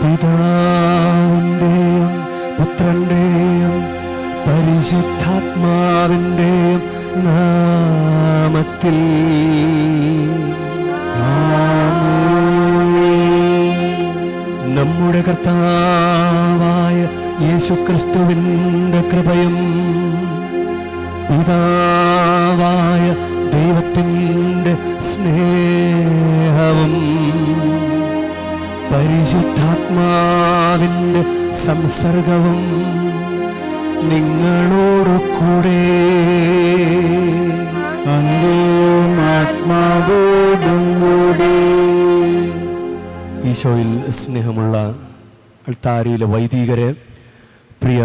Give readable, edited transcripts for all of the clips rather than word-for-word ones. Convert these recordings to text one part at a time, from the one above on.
പിതാവിൻ്റെയും പുത്രൻ്റെയും പരിശുദ്ധാത്മാവിൻ്റെയും നാമത്തിൽ. നമ്മുടെ കർത്താവായ യേശുക്രിസ്തുവിൻ്റെ കൃപയും പിതാവായ ദൈവത്തിൻ്റെ സ്നേഹവും പരിശുദ്ധാത്മാവിൻ്റെ സംസർഗവും നിങ്ങളോട് കൂടെ ആത്മാവോടും കൂടെ. ഈശോയിൽ സ്നേഹമുള്ള അൾത്താരയിലെ വൈദികരെ, പ്രിയ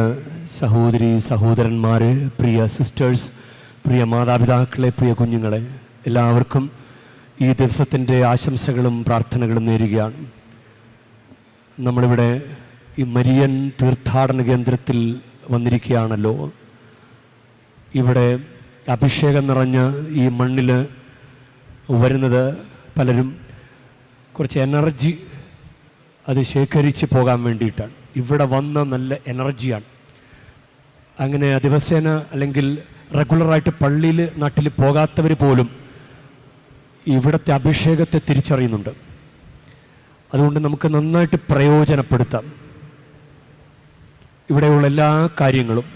സഹോദരി സഹോദരന്മാരെ, പ്രിയ സിസ്റ്റേഴ്സ്, പ്രിയ മാതാപിതാക്കളെ, പ്രിയ കുഞ്ഞുങ്ങളെ, എല്ലാവർക്കും ഈ ദിവസത്തിൻ്റെ ആശംസകളും പ്രാർത്ഥനകളും നേരുകയാണ്. നമ്മളിവിടെ ഈ മരിയൻ തീർത്ഥാടന കേന്ദ്രത്തിൽ വന്നിരിക്കുകയാണല്ലോ. ഇവിടെ അഭിഷേകം നിറഞ്ഞ ഈ മണ്ണിൽ വരുന്നത് പലരും കുറച്ച് എനർജി അത് ശേഖരിച്ച് പോകാൻ വേണ്ടിയിട്ടാണ്. ഇവിടെ വന്ന നല്ല എനർജിയാണ്. അങ്ങനെ ദിവസേന അല്ലെങ്കിൽ റെഗുലറായിട്ട് പള്ളിയിൽ നാട്ടിൽ പോകാത്തവർ പോലും ഇവിടുത്തെ അഭിഷേകത്തെ തിരിച്ചറിയുന്നുണ്ട്. അതുകൊണ്ട് നമുക്ക് നന്നായിട്ട് പ്രയോജനപ്പെടുത്താം. ഇവിടെയുള്ള എല്ലാ കാര്യങ്ങളും,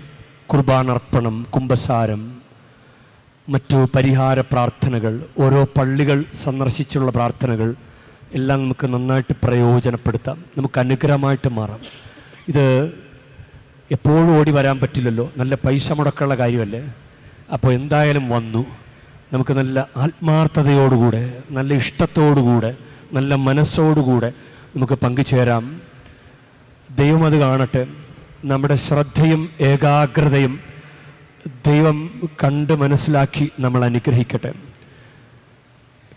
കുർബാനർപ്പണം, കുമ്പസാരം, മറ്റു പരിഹാര പ്രാർത്ഥനകൾ, ഓരോ പള്ളികൾ സന്ദർശിച്ചുള്ള പ്രാർത്ഥനകൾ എല്ലാം നമുക്ക് നന്നായിട്ട് പ്രയോജനപ്പെടുത്താം. നമുക്ക് അനുഗ്രഹമായിട്ട് മാറാം. ഇത് എപ്പോഴും ഓടി വരാൻ പറ്റില്ലല്ലോ, നല്ല പൈസ മുടക്കുള്ള കാര്യമല്ലേ. അപ്പോൾ എന്തായാലും വന്നു, നമുക്ക് നല്ല ആത്മാർത്ഥതയോടുകൂടെ, നല്ല ഇഷ്ടത്തോടുകൂടെ, നല്ല മനസ്സോടുകൂടെ നമുക്ക് പങ്കുചേരാം. ദൈവം അത് കാണട്ടെ. നമ്മുടെ ശ്രദ്ധയും ഏകാഗ്രതയും ദൈവം കണ്ട് മനസ്സിലാക്കി നമ്മൾ അനുഗ്രഹിക്കട്ടെ.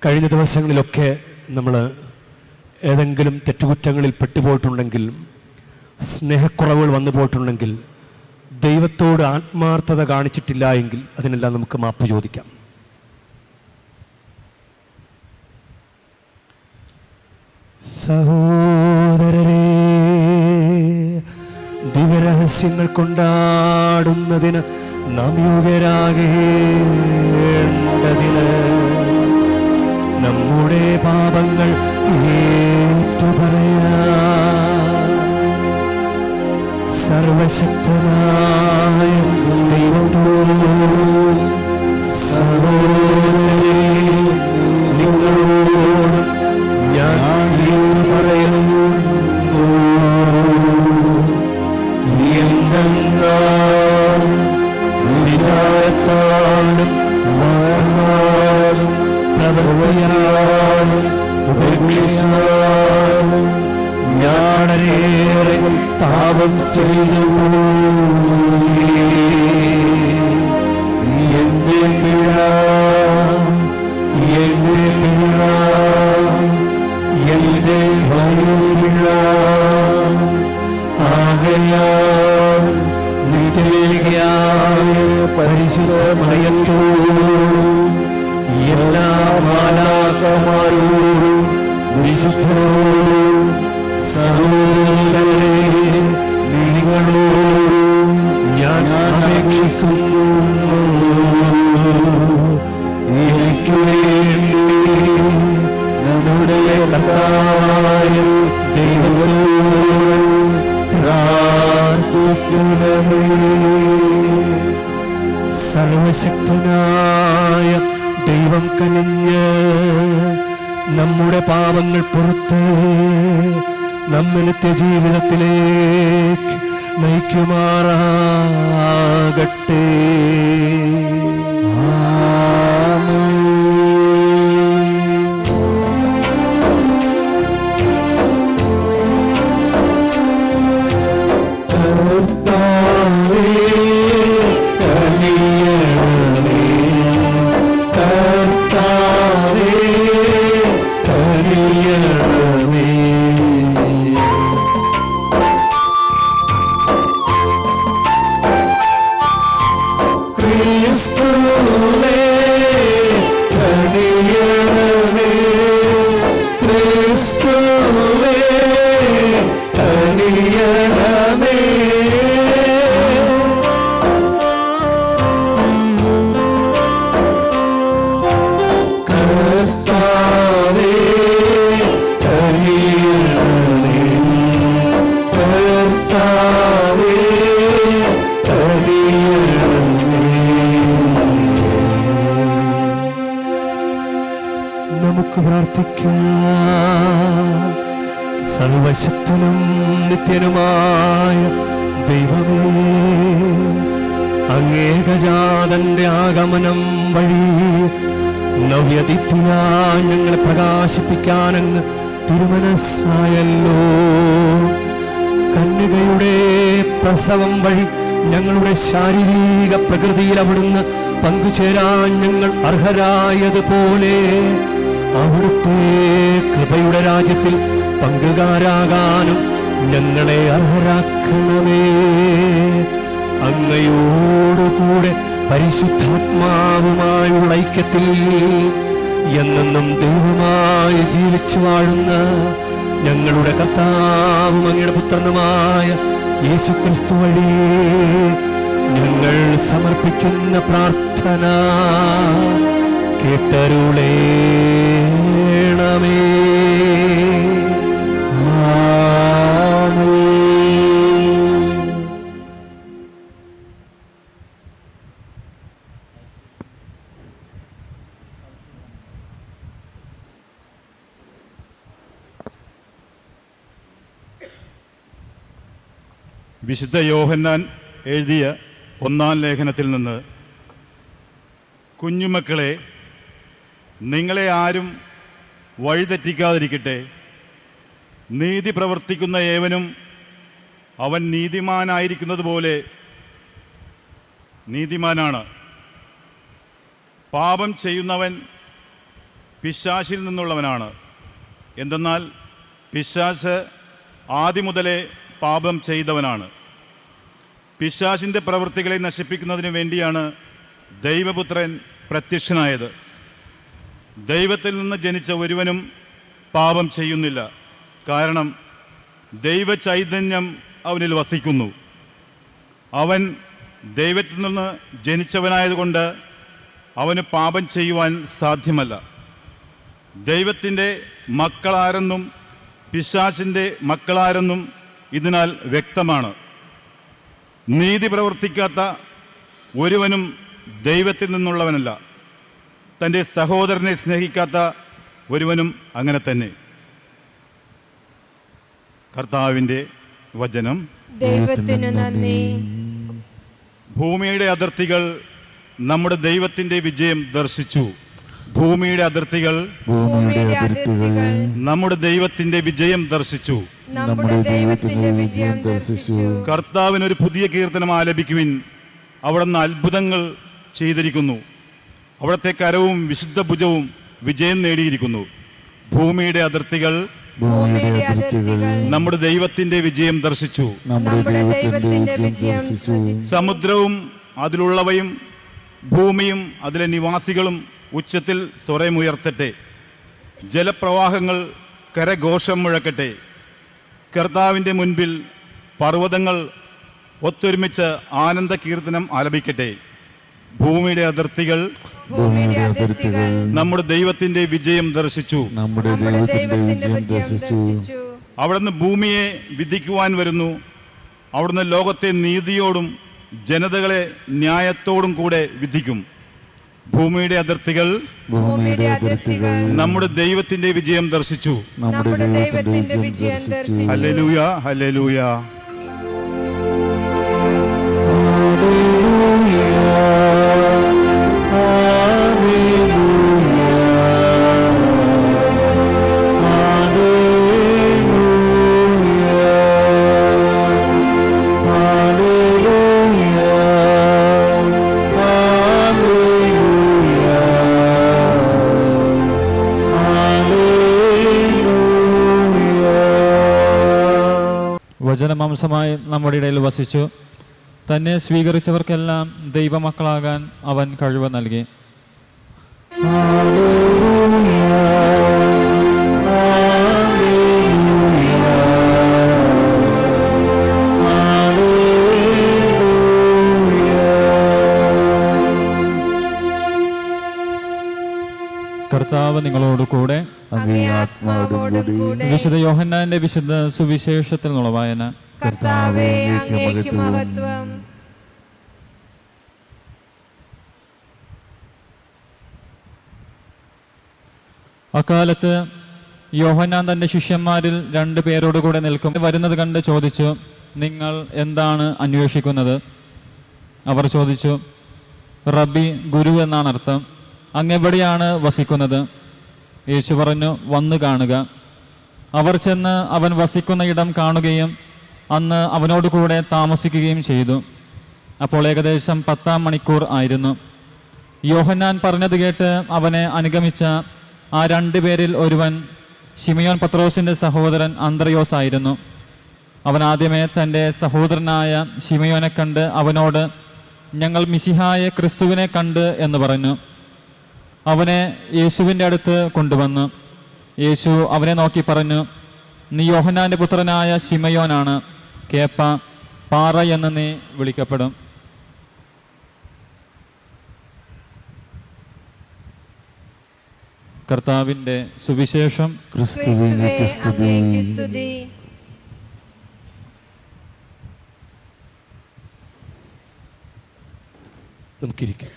കഴിഞ്ഞ ദിവസങ്ങളിലൊക്കെ നമ്മൾ ഏതെങ്കിലും തെറ്റുകുറ്റങ്ങളിൽ പെട്ടുപോയിട്ടുണ്ടെങ്കിൽ, സ്നേഹക്കുറവുകൾ വന്നു പോയിട്ടുണ്ടെങ്കിൽ, ദൈവത്തോട് ആത്മാർത്ഥത കാണിച്ചിട്ടില്ല എങ്കിൽ അതിനെല്ലാം നമുക്ക് മാപ്പ് ചോദിക്കാം. സഹോദരരെ, ദിവ്യരഹസ്യങ്ങൾ കൊണ്ടാടുന്നതിന് നാം യോഗ്യരാകേണ്ടതിന് നമ്മുടെ പാപങ്ങൾ ഏറ്റുപറയാം. സർവശക്തനായ ദൈവത്തോടും സഹോദരരെ നിങ്ങളോടും ഞാൻ ഏറ്റുപറയുന്നു. എന്തെന്നാൽ വിചാരത്താലും വാക്കാലും പ്രവൃത്തിയാലും ഉപേക്ഷിച്ചാലും ഞാനേറെ പാപം ചെയ്തു. എന്റെ പിഴ, എന്റെ പിഴ, എന്റെ വലിയ പിഴ. ആകയാൽ നിത്യയായ പരിശുദ്ധ മറിയത്തോടും എല്ലാ മാലാഖമാരോടും വിശുദ്ധരോടും സഹോദരരെ നിങ്ങളോടും ഞാൻ അപേക്ഷിക്കുന്നു. എനിക്ക് വേണ്ടി നമ്മുടെ കർത്താവായ ദൈവത്തോട് പ്രാർത്ഥിക്കണമേ. സർവശക്തനായ ദൈവം കനിഞ്ഞ് നമ്മുടെ പാപങ്ങൾ പുറത്ത് നമ്മെ നിത്യജീവിതത്തിലേക്ക് നയിക്കുമാറാകട്ടെ. Christ സർവശക്തനും നിത്യനുമായ ദൈവമേ, അങ്ങേകജാതന്റെ ആഗമനം വഴി നവ്യദീപ്തിയാ ഞങ്ങളെ പ്രകാശിപ്പിക്കാനങ്ങ് തിരുമനസ്സായല്ലോ. കന്യകയുടെ പ്രസവം വഴി ഞങ്ങളുടെ ശാരീരിക പ്രകൃതിയിൽ അവിടുന്ന് പങ്കുചേരാൻ ഞങ്ങൾ അർഹരായതുപോലെ അവിടുത്തെ കൃപയുടെ രാജ്യത്തിൽ പങ്കുകാരാകാനും ഞങ്ങളെ അർഹരാക്കണമേ. അങ്ങയോടുകൂടെ പരിശുദ്ധാത്മാവുമായുള്ള ഐക്യത്തിൽ എന്നെന്നും ദൈവമായി ജീവിച്ചു വാഴുന്ന ഞങ്ങളുടെ കർത്താവും അങ്ങയുടെ പുത്രനുമായ യേശുക്രിസ്തു വഴി ഞങ്ങൾ സമർപ്പിക്കുന്ന പ്രാർത്ഥന കേട്ടരുളേണമേ. വിശുദ്ധ യോഹന്നാൻ എഴുതിയ 1-ാം ലേഖനത്തിൽ നിന്ന്, കുഞ്ഞുമക്കളെ, നിങ്ങളെ ആരും വഴിതെറ്റിക്കാതിരിക്കട്ടെ. നീതി പ്രവർത്തിക്കുന്ന ഏവനും അവൻ നീതിമാനായിരിക്കുന്നത് പോലെ നീതിമാനാണ്. പാപം ചെയ്യുന്നവൻ പിശാചിൽ നിന്നുള്ളവനാണ്. എന്തെന്നാൽ പിശാച് ആദ്യം മുതലേ പാപം ചെയ്തവനാണ്. പിശാചിൻ്റെ പ്രവൃത്തികളെ നശിപ്പിക്കുന്നതിന് വേണ്ടിയാണ് ദൈവപുത്രൻ പ്രത്യക്ഷനായത്. ദൈവത്തിൽ നിന്ന് ജനിച്ച ഒരുവനും പാപം ചെയ്യുന്നില്ല, കാരണം ദൈവചൈതന്യം അവനിൽ വസിക്കുന്നു. അവൻ ദൈവത്തിൽ നിന്ന് ജനിച്ചവനായതുകൊണ്ട് അവന് പാപം ചെയ്യുവാൻ സാധ്യമല്ല. ദൈവത്തിൻ്റെ മക്കളാരെന്നും പിശാചിൻ്റെ മക്കളാരെന്നും ഇതിനാൽ വ്യക്തമാണ്. നീതി പ്രവർത്തിക്കാത്ത ഒരുവനും ദൈവത്തിൽ നിന്നുള്ളവനല്ല. തൻ്റെ സഹോദരനെ സ്നേഹിക്കാത്ത ഒരുവനും അങ്ങനെ തന്നെ. കർത്താവിൻ്റെ വചനം. ദൈവത്തിനു നന്ദി. ഭൂമിയുടെ അതിർത്തികൾ നമ്മുടെ ദൈവത്തിൻ്റെ വിജയം ദർശിച്ചു. ഭൂമിയുടെ അതിർത്തികൾ നമ്മുടെ ദൈവത്തിൻ്റെ വിജയം ദർശിച്ചു. കർത്താവിനൊരു പുതിയ കീർത്തനം ആലപിക്കുവിൻ. അവിടുന്ന് അത്ഭുതങ്ങൾ ചെയ്തിരിക്കുന്നു. അവിടുത്തെ കരവും വിശുദ്ധ ഭുജവും വിജയം നേടിയിരിക്കുന്നു. ഭൂമിയുടെ അതിർത്തികൾ നമ്മുടെ ദൈവത്തിന്റെ വിജയം ദർശിച്ചു. സമുദ്രവും അതിലുള്ളവയും ഭൂമിയും അതിലെ നിവാസികളും ഉച്ചത്തിൽ സ്വരമുയർത്തട്ടെ. ജലപ്രവാഹങ്ങൾ കരഘോഷം മുഴക്കട്ടെ. കർത്താവിൻ്റെ മുൻപിൽ പർവ്വതങ്ങൾ ഒത്തൊരുമിച്ച് ആനന്ദ കീർത്തനം ആലപിക്കട്ടെ. ഭൂമിയുടെ അതിർത്തികൾ നമ്മുടെ ദൈവത്തിന്റെ വിജയം ദർശിച്ചു. അവിടുന്ന് ഭൂമിയെ വിധിക്കുവാൻ വരുന്നു. അവിടുന്ന് ലോകത്തെ നീതിയോടും ജനതകളെ ന്യായത്തോടും കൂടെ വിധിക്കും. ഭൂമിയുടെ അതിർത്തികൾ നമ്മുടെ ദൈവത്തിന്റെ വിജയം ദർശിച്ചു. Hallelujah, hallelujah. വചനമാംസമായി നമ്മുടെ ഇടയിൽ വസിച്ചു. തന്നെ സ്വീകരിച്ചവർക്കെല്ലാം ദൈവമക്കളാകാൻ അവൻ കഴിവ് നൽകി. കർത്താവ് നിങ്ങളോട് കൂടെ. വിശുദ്ധ യോഹന്നാന്റെ വിശുദ്ധ സുവിശേഷത്തിൽ നിന്നുള്ള വായന. കർത്താവേ, അങ്ങേക്ക് മഹത്വം. അക്കാലത്ത് യോഹന്നാൻ തൻ്റെ ശിഷ്യന്മാരിൽ 2 പേരോടുകൂടെ നിൽക്കും വരുന്നത് കണ്ട് ചോദിച്ചു, നിങ്ങൾ എന്താണ് അന്വേഷിക്കുന്നത്? അവർ ചോദിച്ചു, റബ്ബി, ഗുരു എന്നാണ് അർത്ഥം, അങ്ങെവിടെയാണ് വസിക്കുന്നത്? യേശു പറഞ്ഞു, വന്നു കാണുക. അവർ ചെന്ന് അവൻ വസിക്കുന്ന ഇടം കാണുകയും അന്ന് അവനോട് കൂടെ താമസിക്കുകയും ചെയ്തു. അപ്പോൾ ഏകദേശം 10-ാം മണിക്കൂർ ആയിരുന്നു. യോഹന്നാൻ പറഞ്ഞത് കേട്ട് അവനെ അനുഗമിച്ച ആ 2 പേരിൽ ഒരുവൻ ശിമയോൻ പത്രോസിൻ്റെ സഹോദരൻ അന്ത്രയോസ് ആയിരുന്നു. അവൻ ആദ്യമേ തൻ്റെ സഹോദരനായ ശിമയോനെ കണ്ട് അവനോട്, ഞങ്ങൾ മിശിഹായ ക്രിസ്തുവിനെ കണ്ട് എന്ന് പറഞ്ഞു. അവനെ യേശുവിൻ്റെ അടുത്ത് കൊണ്ടുവന്നു. യേശു അവനെ നോക്കി പറഞ്ഞു, നീ യോഹന്നാൻ്റെ പുത്രനായ ശിമയോനാണ്. കേപ്പ, പാറ എന്ന് നീ വിളിക്കപ്പെടും. കർത്താവിൻ്റെ സുവിശേഷം. ക്രിസ്തുവേ, അങ്ങേക്ക് സ്തുതി. നമുക്കിരിക്കാം.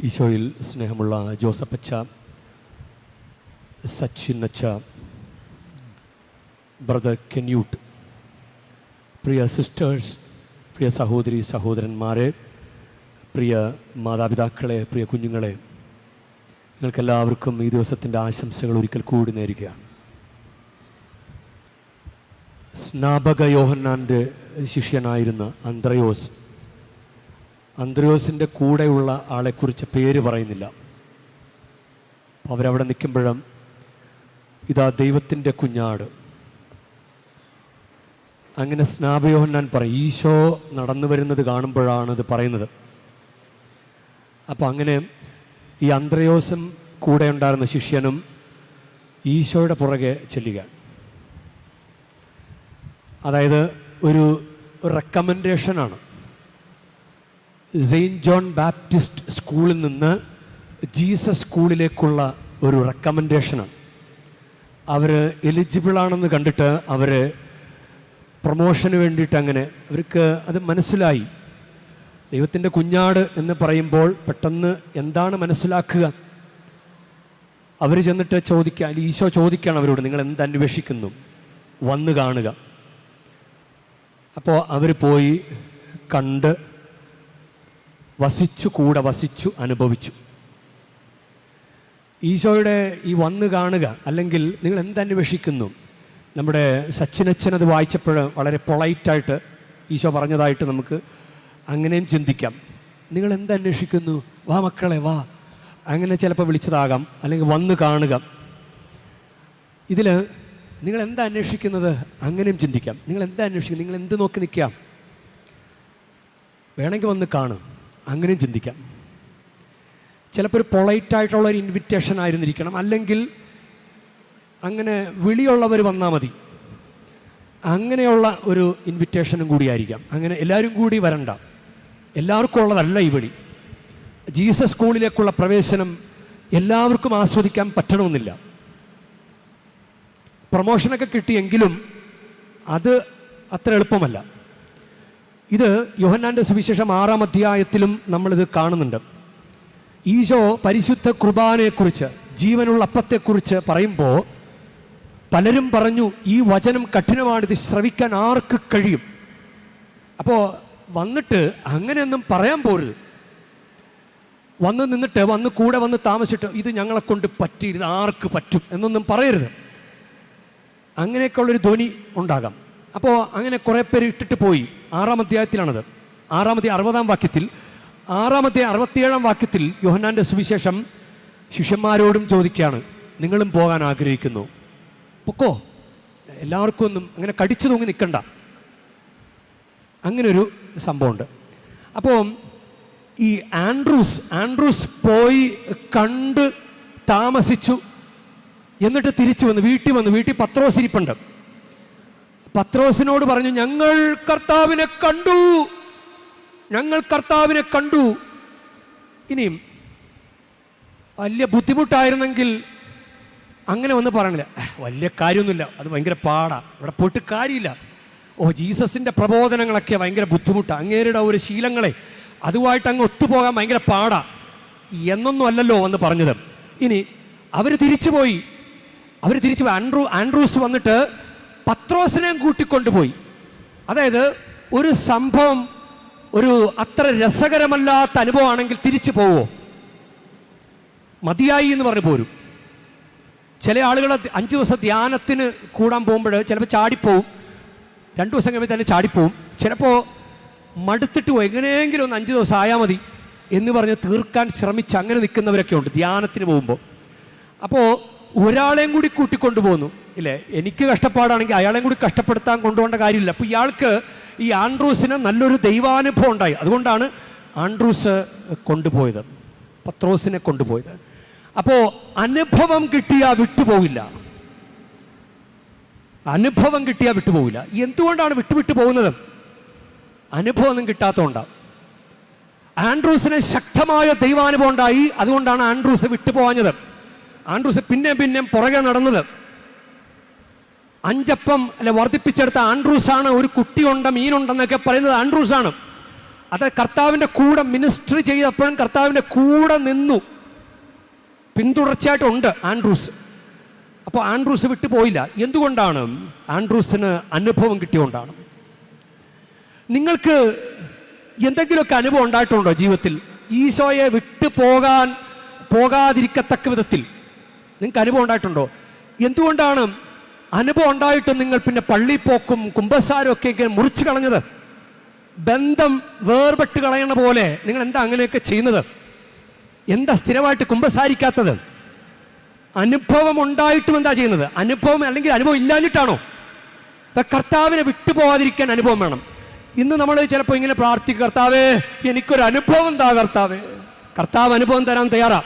ഈശോയിൽ സ്നേഹമുള്ള ജോസഫച്ച, സച്ചിൻ അച്ച, ബ്രദർ കെന്യൂട്ട്, പ്രിയ സിസ്റ്റേഴ്സ്, പ്രിയ സഹോദരി സഹോദരന്മാരെ, പ്രിയ മാതാപിതാക്കളെ, പ്രിയ കുഞ്ഞുങ്ങളെ, നിങ്ങൾക്കെല്ലാവർക്കും ഈ ദിവസത്തിൻ്റെ ആശംസകൾ ഒരിക്കൽ കൂടി നേരുകയാണ്. സ്നാപക യോഹന്നാൻ്റെ ശിഷ്യനായിരുന്ന അന്ത്രയോസിൻ്റെ കൂടെയുള്ള ആളെക്കുറിച്ച് പേര് പറയുന്നില്ല. അവരവിടെ നിൽക്കുമ്പോഴും ഇതാ ദൈവത്തിൻ്റെ കുഞ്ഞാട്, അങ്ങനെ സ്നാപയോഹന്നാൻ പറയും. ഈശോ നടന്നു വരുന്നത് കാണുമ്പോഴാണ് ഇത് പറയുന്നത്. അപ്പോൾ അങ്ങനെ ഈ അന്ത്രയോസും കൂടെ ഉണ്ടായിരുന്ന ശിഷ്യനും ഈശോയുടെ പുറകെ ചെല്ലുക. അതായത് ഒരു റെക്കമെൻഡേഷനാണ്. സെയിൻറ്റ് ജോൺ ബാപ്റ്റിസ്റ്റ് സ്കൂളിൽ നിന്ന് ജീസസ് സ്കൂളിലേക്കുള്ള ഒരു റെക്കമെൻഡേഷനാണ്. അവർ എലിജിബിളാണെന്ന് കണ്ടിട്ട് അവർ പ്രൊമോഷന് വേണ്ടിയിട്ട് അങ്ങനെ അവർക്ക് അത് മനസ്സിലായി. ദൈവത്തിൻ്റെ കുഞ്ഞാട് എന്ന് പറയുമ്പോൾ പെട്ടെന്ന് എന്താണ് മനസ്സിലാക്കുക? അവർ ചെന്നിട്ട് ചോദിക്കുക, ഈശോ ചോദിക്കുകയാണ് അവരോട്, നിങ്ങൾ എന്ത് അന്വേഷിക്കുന്നു? വന്ന് കാണുക. അപ്പോൾ അവർ പോയി കണ്ട് കൂടെ വസിച്ചു അനുഭവിച്ചു. ഈശോയുടെ ഈ വന്ന് കാണുക, അല്ലെങ്കിൽ നിങ്ങൾ എന്തന്വേഷിക്കുന്നു, നമ്മുടെ സച്ചിനച്ഛൻ അത് വായിച്ചപ്പോൾ വളരെ പൊളൈറ്റായിട്ട് ഈശോ പറഞ്ഞതായിട്ട് നമുക്ക് അങ്ങനെയും ചിന്തിക്കാം. നിങ്ങൾ എന്തന്വേഷിക്കുന്നു? വാ മക്കളെ വാ, അങ്ങനെ ചിലപ്പോൾ വിളിച്ചതാകാം, അല്ലെങ്കിൽ വന്ന് കാണുക. ഇതിൽ നിങ്ങൾ എന്താ അന്വേഷിക്കുന്നത് അങ്ങനെയും ചിന്തിക്കാം. നിങ്ങൾ എന്താ അന്വേഷിക്കുന്നത്? നിങ്ങൾ എന്ത് നോക്കി നിൽക്കാം? വേണമെങ്കിൽ വന്ന് കാണും, അങ്ങനെയും ചിന്തിക്കാം. ചിലപ്പോൾ ഒരു പൊളൈറ്റായിട്ടുള്ളൊരു ഇൻവിറ്റേഷൻ ആയിരുന്നിരിക്കണം, അല്ലെങ്കിൽ അങ്ങനെ വിളിയുള്ളവർ വന്നാൽ മതി, അങ്ങനെയുള്ള ഒരു ഇൻവിറ്റേഷനും കൂടിയായിരിക്കാം. അങ്ങനെ എല്ലാവരും കൂടി വരണ്ട, എല്ലാവർക്കും ഉള്ളതല്ല ഈ വിളി. ജീസസ് സ്കൂളിലേക്കുള്ള പ്രവേശനം എല്ലാവർക്കും ആസ്വദിക്കാൻ പറ്റണമെന്നില്ല. പ്രൊമോഷനൊക്കെ കിട്ടിയെങ്കിലും അത് അത്ര എളുപ്പമല്ല. ഇത് യോഹന്നാൻ്റെ സുവിശേഷം 6-ാം അധ്യായത്തിലും നമ്മളിത് കാണുന്നുണ്ട്. ഈശോ പരിശുദ്ധ കുർബാനയെക്കുറിച്ച്, ജീവനുള്ള അപ്പത്തെക്കുറിച്ച് പറയുമ്പോൾ പലരും പറഞ്ഞു, ഈ വചനം കഠിനമാണിത് ശ്രവിക്കാൻ ആർക്ക് കഴിയും? അപ്പോൾ വന്നിട്ട് അങ്ങനെയൊന്നും പറയാൻ പോരുത്. വന്ന് നിന്നിട്ട് കൂടെ വന്ന് താമസിച്ചിട്ട് ഇത് ഞങ്ങളെ കൊണ്ട് പറ്റി, ഇത് ആർക്ക് പറ്റും എന്നൊന്നും പറയരുത്. അങ്ങനെയൊക്കെയുള്ളൊരു ധ്വനി ഉണ്ടാകാം. അപ്പോൾ അങ്ങനെ കുറേ പേര് ഇട്ടിട്ട് പോയി. 6-ാം അധ്യായത്തിലാണത്. 6-ാം അധ്യായം 60-ാം വാക്യത്തിൽ, 6-ാം അധ്യായം 67-ാം വാക്യത്തിൽ യോഹന്നാൻ്റെ സുവിശേഷം ശിഷ്യന്മാരോടും ചോദിക്കുകയാണ്, നിങ്ങളും പോകാൻ ആഗ്രഹിക്കുന്നു? പൊക്കോ, എല്ലാവർക്കും ഒന്നും അങ്ങനെ കടിച്ചു തൂങ്ങി നിൽക്കണ്ട. അങ്ങനൊരു സംഭവമുണ്ട്. അപ്പോൾ ഈ ആൻഡ്രൂസ് പോയി കണ്ട് താമസിച്ചു. എന്നിട്ട് തിരിച്ചു വന്നു, വീട്ടിൽ പത്രോസ് ഇരിപ്പുണ്ട്. പത്രോസിനോട് പറഞ്ഞു, ഞങ്ങൾ കർത്താവിനെ കണ്ടു. ഇനിയും വലിയ ബുദ്ധിമുട്ടായിരുന്നെങ്കിൽ അങ്ങനെ വന്ന് പറയണില്ല, വലിയ കാര്യമൊന്നുമില്ല, അത് ഭയങ്കര പാടാ, ഇവിടെ പോയിട്ട് കാര്യമില്ല. ജീസസിൻ്റെ പ്രബോധനങ്ങളൊക്കെ ഭയങ്കര ബുദ്ധിമുട്ടാണ്, അങ്ങേരുടെ ഒരു ശീലങ്ങളെ അതുമായിട്ട് അങ്ങ് ഒത്തുപോകാൻ ഭയങ്കര പാടാ എന്നൊന്നും അല്ലല്ലോ എന്ന് പറഞ്ഞത്. ഇനി അവർ തിരിച്ചുപോയി. ആൻഡ്രൂസ് വന്നിട്ട് പത്രോസിനെയും കൂട്ടിക്കൊണ്ടുപോയി. അതായത് ഒരു സംഭവം ഒരു അത്ര രസകരമല്ലാത്ത അനുഭവമാണെങ്കിൽ തിരിച്ചു പോവോ? മതിയായി എന്ന് പറഞ്ഞു പോരും. ചില ആളുകൾ 5 ദിവസം ധ്യാനത്തിന് കൂടാൻ പോകുമ്പോൾ ചിലപ്പോൾ ചാടിപ്പോവും, 2 ദിവസം കഴിയുമ്പോൾ തന്നെ ചാടിപ്പോവും. ചിലപ്പോൾ മടുത്തിട്ട് പോയി എങ്ങനെയെങ്കിലും ഒന്ന് 5 ദിവസം ആയാൽ മതി എന്ന് പറഞ്ഞ് തീർക്കാൻ ശ്രമിച്ച് അങ്ങനെ നിൽക്കുന്നവരൊക്കെ ഉണ്ട് ധ്യാനത്തിന് പോകുമ്പോൾ. അപ്പോൾ ഒരാളെയും കൂടി കൂട്ടിക്കൊണ്ടു പോകുന്നു ഇല്ലേ? എനിക്ക് കഷ്ടപ്പാടാണെങ്കിൽ അയാളെയും കൂടി കഷ്ടപ്പെടുത്താൻ കൊണ്ടുപോകേണ്ട കാര്യമില്ല. അപ്പോൾ ഇയാൾക്ക് ഈ ആൻഡ്രൂസിന് നല്ലൊരു ദൈവാനുഭവം ഉണ്ടായി. അതുകൊണ്ടാണ് ആൻഡ്രൂസ് കൊണ്ടുപോയത്, പത്രോസിനെ കൊണ്ടുപോയത്. അപ്പോൾ അനുഭവം കിട്ടിയാൽ വിട്ടുപോകില്ല. അനുഭവം കിട്ടിയാൽ വിട്ടുപോകില്ല. എന്തുകൊണ്ടാണ് വിട്ടു പോകുന്നത്? അനുഭവമൊന്നും കിട്ടാത്തതുകൊണ്ടാണ്. ആൻഡ്രൂസിന് ശക്തമായ ദൈവാനുഭവം ഉണ്ടായി. അതുകൊണ്ടാണ് ആൻഡ്രൂസ് വിട്ടുപോകാഞ്ഞത്. ആൻഡ്രൂസ് പിന്നെയും പുറകെ നടന്നത്. 5 അപ്പം വർദ്ധിപ്പിച്ചെടുത്ത ആൻഡ്രൂസാണ്. ഒരു കുട്ടിയുണ്ട്, മീനുണ്ടെന്നൊക്കെ പറയുന്നത് ആൻഡ്രൂസാണ്. അത് കർത്താവിൻ്റെ കൂടെ മിനിസ്ട്രി ചെയ്തപ്പോഴും കർത്താവിൻ്റെ കൂടെ നിന്നു, പിന്തുടർച്ചയായിട്ടുണ്ട് ആൻഡ്രൂസ്. അപ്പോൾ ആൻഡ്രൂസ് വിട്ടുപോയില്ല. എന്തുകൊണ്ടാണ്? ആൻഡ്രൂസിന് അനുഭവം കിട്ടിയോണ്ടാണ്. നിങ്ങൾക്ക് എന്തെങ്കിലുമൊക്കെ അനുഭവം ഉണ്ടായിട്ടുണ്ടോ ജീവിതത്തിൽ? ഈശോയെ പോകാതിരിക്കത്തക്ക വിധത്തിൽ നിങ്ങൾക്ക് അനുഭവം ഉണ്ടായിട്ടുണ്ടോ? എന്തുകൊണ്ടാണ് അനുഭവം ഉണ്ടായിട്ടും നിങ്ങൾ പിന്നെ പള്ളിപ്പോക്കും കുമ്പസാരം ഒക്കെ ഇങ്ങനെ മുറിച്ചു കളഞ്ഞത്? ബന്ധം വേർപെട്ട് കളയണ പോലെ നിങ്ങൾ എന്താ അങ്ങനെയൊക്കെ ചെയ്യുന്നത്? എന്താ സ്ഥിരമായിട്ട് കുമ്പസാരിക്കാത്തത്? അനുഭവം ഉണ്ടായിട്ടും എന്താ ചെയ്യുന്നത്? അനുഭവം അല്ലെങ്കിൽ അനുഭവം ഇല്ലാഞ്ഞിട്ടാണോ? കർത്താവിനെ വിട്ടുപോകാതിരിക്കാൻ അനുഭവം വേണം. ഇന്ന് നമ്മൾ ചിലപ്പോൾ ഇങ്ങനെ പ്രാർത്ഥിക്കും, കർത്താവേ എനിക്കൊരു അനുഭവം താ കർത്താവേ. കർത്താവ് അനുഭവം തരാൻ തയ്യാറാ.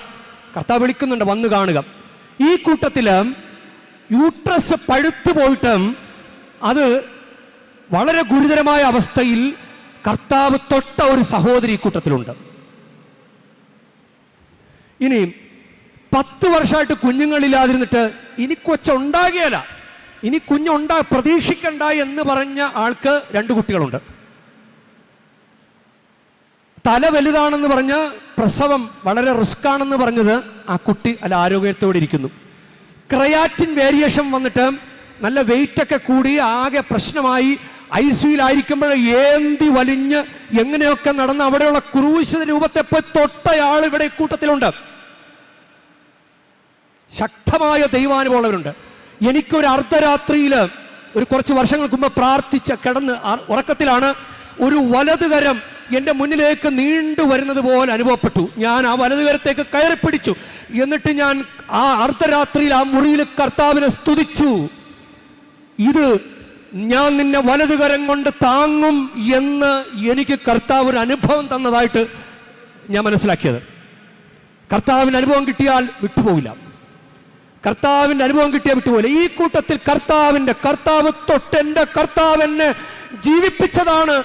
കർത്താവ് വിളിക്കുന്നുണ്ട്, വന്നു കാണുക. ഈ കൂട്ടത്തിൽ യൂട്രസ് പഴുത്തു പോയിട്ട് അത് വളരെ ഗുരുതരമായ അവസ്ഥയിൽ കർത്താവ് തൊട്ട ഒരു സഹോദരി കൂട്ടത്തിലുണ്ട്. ഇനി 10 വർഷമായിട്ട് കുഞ്ഞുങ്ങളില്ലാതിരുന്നിട്ട് ഇനി കൊച്ചുണ്ടാകിയല്ല, ഇനി പ്രതീക്ഷിക്കണ്ട എന്ന് പറഞ്ഞ ആൾക്ക് 2 കുട്ടികളുണ്ട്. തല വലുതാണെന്ന് പറഞ്ഞ് പ്രസവം വളരെ റിസ്ക് ആണെന്ന് പറഞ്ഞത് ആ കുട്ടി ആരോഗ്യത്തോടെ ഇരിക്കുന്നു. ക്രയാറ്റിൻ വേരിയേഷൻ വന്നിട്ട് നല്ല വെയിറ്റൊക്കെ കൂടി ആകെ പ്രശ്നമായി ICUയിലായിരിക്കുമ്പോൾ ഏന്തി വലിഞ്ഞ് എങ്ങനെയൊക്കെ നടന്ന് അവിടെയുള്ള ക്രൂശിത രൂപത്തെ പോയി തൊട്ടയാൾ ഇവിടെ കൂട്ടത്തിലുണ്ട്. ശക്തമായ ദൈവാനുഭവമുള്ളവരുണ്ട്. എനിക്കൊരു അർദ്ധരാത്രിയിൽ കുറച്ച് വർഷങ്ങൾക്ക് മുമ്പ് പ്രാർത്ഥിച്ച് കിടന്ന് ഉറക്കത്തിലാണ് ഒരു വലതുകരം എൻ്റെ മുന്നിലേക്ക് നീണ്ടു വരുന്നത് പോലെ അനുഭവപ്പെട്ടു. ഞാൻ ആ വലതുകരത്തേക്ക് കയറി പിടിച്ചു. എന്നിട്ട് ഞാൻ ആ അർദ്ധരാത്രിയിൽ ആ മുറിയിൽ കർത്താവിനെ സ്തുതിച്ചു. ഇത് ഞാൻ നിന്നെ വലതുകരം കൊണ്ട് താങ്ങും എന്ന് എനിക്ക് കർത്താവ് ഒരു അനുഭവം തന്നതായിട്ട് ഞാൻ മനസ്സിലാക്കിയത്. കർത്താവിന് അനുഭവം കിട്ടിയാൽ വിട്ടുപോകില്ല. കർത്താവിൻ്റെ അനുഭവം കിട്ടിയാൽ വിട്ടുപോകില്ല. ഈ കൂട്ടത്തിൽ കർത്താവ് തൊട്ടെൻ്റെ കർത്താവ് എന്നെ ജീവിപ്പിച്ചതാണ്.